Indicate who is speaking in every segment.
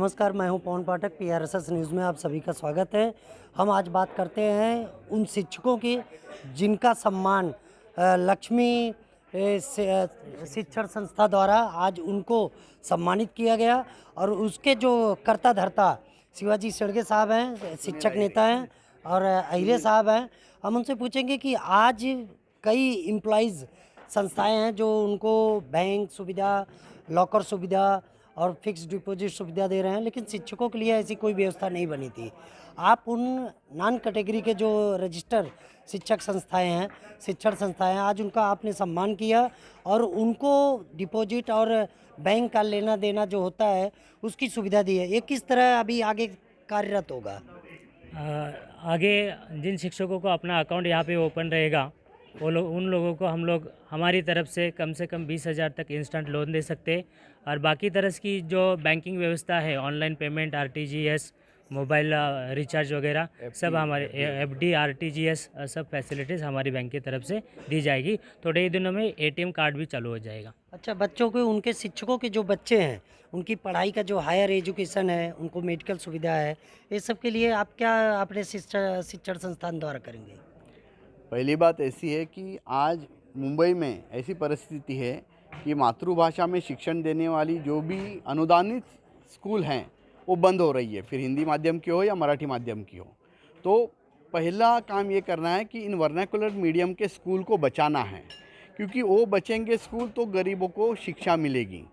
Speaker 1: नमस्कार, मैं हूं पवन पाठक। PRSS न्यूज़ में आप सभी का स्वागत है। हम आज बात करते हैं उन शिक्षकों की जिनका सम्मान लक्ष्मी शिक्षण संस्था द्वारा आज उनको सम्मानित किया गया और उसके जो कर्ता धर्ता शिवाजी शेड़गे साहब हैं, शिक्षक नेता हैं और अहिरे साहब हैं। हम उनसे पूछेंगे कि आज कई एम्प्लॉइज़ संस्थाएं हैं जो उनको बैंक सुविधा, लॉकर सुविधा और फिक्स डिपॉजिट सुविधा दे रहे हैं, लेकिन शिक्षकों के लिए ऐसी कोई व्यवस्था नहीं बनी थी। आप उन नॉन कैटेगरी के जो रजिस्टर शिक्षक संस्थाएं हैं, शिक्षण संस्थाएं हैं, आज उनका आपने सम्मान किया और उनको डिपॉजिट और बैंक का लेना देना जो होता है उसकी सुविधा दी है। ये किस तरह अभी आगे कार्यरत होगा?
Speaker 2: आगे जिन शिक्षकों को अपना अकाउंट यहाँ पे ओपन रहेगा वो लोग उन लोगों को हम लोग हमारी तरफ से कम 20,000 तक इंस्टेंट लोन दे सकते हैं और बाकी तरह की जो बैंकिंग व्यवस्था है, online payment, RTGS, mobile recharge वगैरह सब हमारे FD RTGS सब फैसिलिटीज़ हमारी बैंक की तरफ से दी जाएगी। थोड़े ही दिनों में ATM कार्ड भी चालू हो जाएगा।
Speaker 1: अच्छा, बच्चों के उनके शिक्षकों के जो बच्चे हैं उनकी पढ़ाई का जो हायर एजुकेशन है, उनको मेडिकल सुविधा है, ये सब के लिए आप क्या अपने शिक्षण संस्थान द्वारा करेंगे?
Speaker 3: पहली बात ऐसी है कि आज मुंबई में ऐसी परिस्थिति है कि मातृभाषा में शिक्षण देने वाली जो भी अनुदानित स्कूल हैं वो बंद हो रही है, फिर हिंदी माध्यम की हो या मराठी माध्यम की हो। तो पहला काम ये करना है कि इन वर्नाकुलर मीडियम के स्कूल को बचाना है, क्योंकि वो बचेंगे स्कूल तो गरीबों को शिक्षा मिलेगी।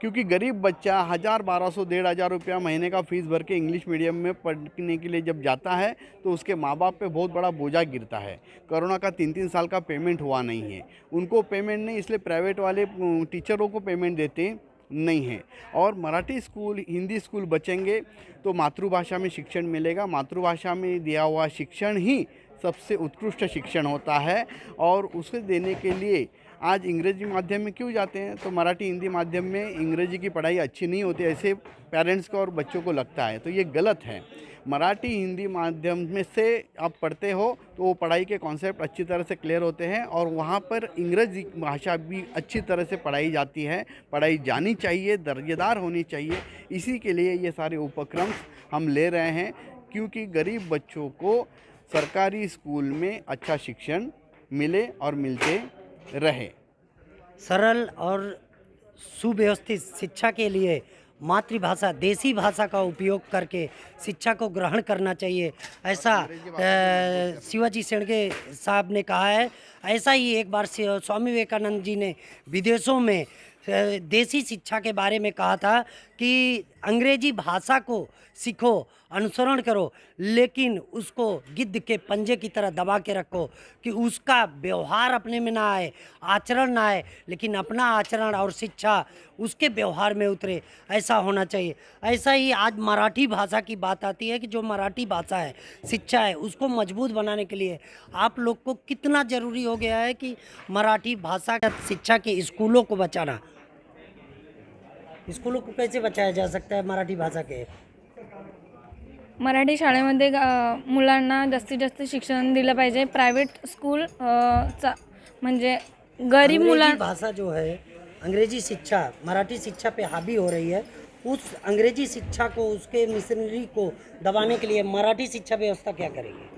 Speaker 3: क्योंकि गरीब बच्चा 1,000, 1,200, 1,500 रुपया महीने का फ़ीस भर के इंग्लिश मीडियम में पढ़ने के लिए जब जाता है तो उसके माँ बाप पे बहुत बड़ा बोझा गिरता है। कोरोना का 3-3 साल का पेमेंट हुआ नहीं है, उनको पेमेंट नहीं, इसलिए प्राइवेट वाले टीचरों को पेमेंट देते नहीं है। और मराठी स्कूल, हिंदी स्कूल बचेंगे तो मातृभाषा में शिक्षण मिलेगा। मातृभाषा में दिया हुआ शिक्षण ही सबसे उत्कृष्ट शिक्षण होता है और उसे देने के लिए आज अंग्रेजी माध्यम में क्यों जाते हैं, तो मराठी हिंदी माध्यम में अंग्रेजी की पढ़ाई अच्छी नहीं होती, ऐसे पेरेंट्स को और बच्चों को लगता है। तो ये गलत है। मराठी हिंदी माध्यम में से आप पढ़ते हो तो वो पढ़ाई के कॉन्सेप्ट अच्छी तरह से क्लियर होते हैं और वहाँ पर अंग्रेजी भाषा भी अच्छी तरह से पढ़ाई जाती है, पढ़ाई जानी चाहिए, दर्जेदार होनी चाहिए। इसी के लिए ये सारे उपक्रम हम ले रहे हैं, क्योंकि गरीब बच्चों को सरकारी स्कूल में अच्छा शिक्षण मिले और मिलते रहे।
Speaker 1: सरल और सुव्यवस्थित शिक्षा के लिए मातृभाषा, देसी भाषा का उपयोग करके शिक्षा को ग्रहण करना चाहिए, ऐसा शिवाजी शेड़गे साहब ने कहा है। ऐसा ही एक बार स्वामी विवेकानंद जी ने विदेशों में देसी शिक्षा के बारे में कहा था कि अंग्रेजी भाषा को सीखो, अनुसरण करो, लेकिन उसको गिद्ध के पंजे की तरह दबा के रखो कि उसका व्यवहार अपने में ना आए, आचरण ना आए, लेकिन अपना आचरण और शिक्षा उसके व्यवहार में उतरे, ऐसा होना चाहिए। ऐसा ही आज मराठी भाषा की बात आती है कि जो मराठी भाषा है, शिक्षा है, उसको मजबूत बनाने के लिए आप लोग को कितना ज़रूरी हो गया है कि मराठी भाषा शिक्षा के स्कूलों को बचाना। स्कूलों को कैसे बचाया जा सकता है मराठी भाषा के?
Speaker 4: मराठी शाळेमध्ये मुलांना जास्तीत जास्त शिक्षण दिलं पाहिजे। प्रायव्हेट स्कूल म्हणजे गरीब मुलांना
Speaker 1: भाषा जो है, अंग्रेजी शिक्षा मराठी शिक्षा पे हावी हो रही है, उस अंग्रेजी शिक्षा को, उसके मिशनरी को दबाने के लिए मराठी शिक्षा व्यवस्था क्या करेगी?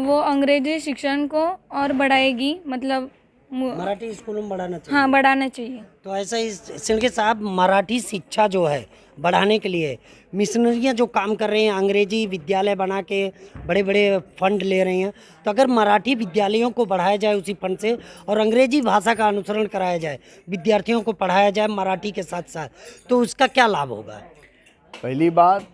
Speaker 4: वो अंग्रेजी शिक्षण को और बढ़ाएगी, मतलब
Speaker 1: मराठी स्कूलों में बढ़ाना चाहिए।
Speaker 4: हाँ, बढ़ाना चाहिए।
Speaker 1: तो ऐसा ही शेड़गे साहब मराठी शिक्षा जो है बढ़ाने के लिए मिशनरियाँ जो काम कर रहे हैं, अंग्रेजी विद्यालय बना के बड़े बड़े फंड ले रहे हैं, तो अगर मराठी विद्यालयों को बढ़ाया जाए उसी फंड से और अंग्रेजी भाषा का अनुसरण कराया जाए, विद्यार्थियों को पढ़ाया जाए मराठी के साथ साथ, तो उसका क्या लाभ होगा?
Speaker 3: पहली बात,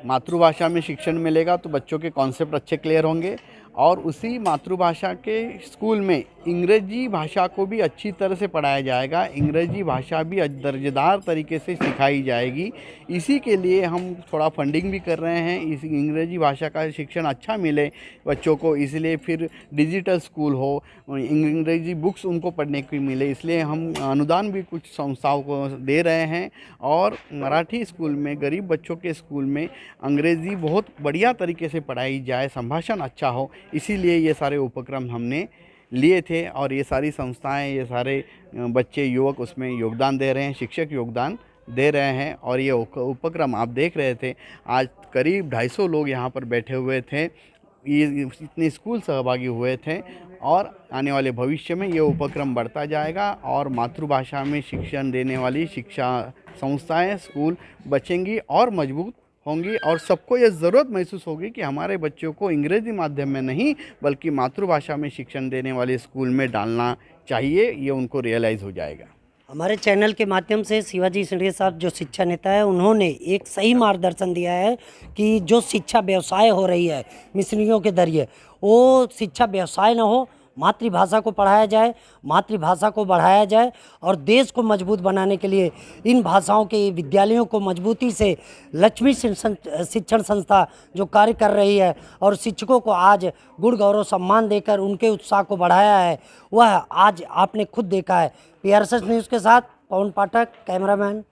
Speaker 3: मातृभाषा में शिक्षण मिलेगा तो बच्चों के कॉन्सेप्ट अच्छे क्लियर होंगे और उसी मातृभाषा के स्कूल में अंग्रेजी भाषा को भी अच्छी तरह से पढ़ाया जाएगा, अंग्रेजी भाषा भी दर्जेदार तरीके से सिखाई जाएगी। इसी के लिए हम थोड़ा फंडिंग भी कर रहे हैं, इस अंग्रेजी भाषा का शिक्षण अच्छा मिले बच्चों को, इसलिए फिर डिजिटल स्कूल हो, अंग्रेजी बुक्स उनको पढ़ने को मिले, इसलिए हम अनुदान भी कुछ संस्थाओं को दे रहे हैं। और मराठी स्कूल में, गरीब बच्चों के स्कूल में अंग्रेज़ी बहुत बढ़िया तरीके से पढ़ाई जाए, संभाषण अच्छा हो, इसीलिए ये सारे उपक्रम हमने लिए थे और ये सारी संस्थाएं, ये सारे बच्चे, युवक उसमें योगदान दे रहे हैं, शिक्षक योगदान दे रहे हैं। और ये उपक्रम आप देख रहे थे, आज करीब 250 लोग यहाँ पर बैठे हुए थे, ये इतने स्कूल सहभागी हुए थे। और आने वाले भविष्य में ये उपक्रम बढ़ता जाएगा और मातृभाषा में शिक्षण देने वाली शिक्षा संस्थाएं, स्कूल बचेंगी और मजबूत होंगी। और सबको ये ज़रूरत महसूस होगी कि हमारे बच्चों को अंग्रेज़ी माध्यम में नहीं बल्कि मातृभाषा में शिक्षण देने वाले स्कूल में डालना चाहिए, ये उनको रियलाइज़ हो जाएगा।
Speaker 1: हमारे चैनल के माध्यम से शिवाजी शिंदे साहब जो शिक्षा नेता है, उन्होंने एक सही मार्गदर्शन दिया है कि जो शिक्षा व्यवसाय हो रही है मिशनरियों के जरिए, वो शिक्षा व्यवसाय न हो, मातृभाषा को पढ़ाया जाए, मातृभाषा को बढ़ाया जाए और देश को मजबूत बनाने के लिए इन भाषाओं के विद्यालयों को मजबूती से लक्ष्मी शिक्षण संस्था जो कार्य कर रही है और शिक्षकों को आज गुण गौरव सम्मान देकर उनके उत्साह को बढ़ाया है, वह आज आपने खुद देखा है। PRSS न्यूज़ के साथ पवन पाठक, कैमरामैन।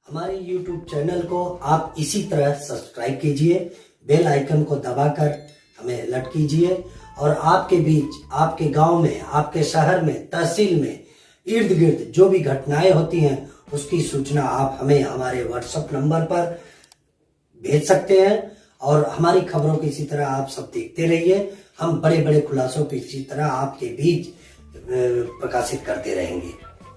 Speaker 1: हमारे YouTube चैनल को आप इसी तरह सब्सक्राइब कीजिए, बेल आइकन को दबाकर हमें अलर्ट कीजिए और आपके बीच, आपके गांव में, आपके शहर में, तहसील में, इर्द गिर्द जो भी घटनाएं होती हैं उसकी सूचना आप हमें हमारे WhatsApp नंबर पर भेज सकते हैं। और हमारी खबरों को इसी तरह आप सब देखते रहिए। हम बड़े बड़े खुलासों को इसी तरह आपके बीच प्रकाशित करते रहेंगे।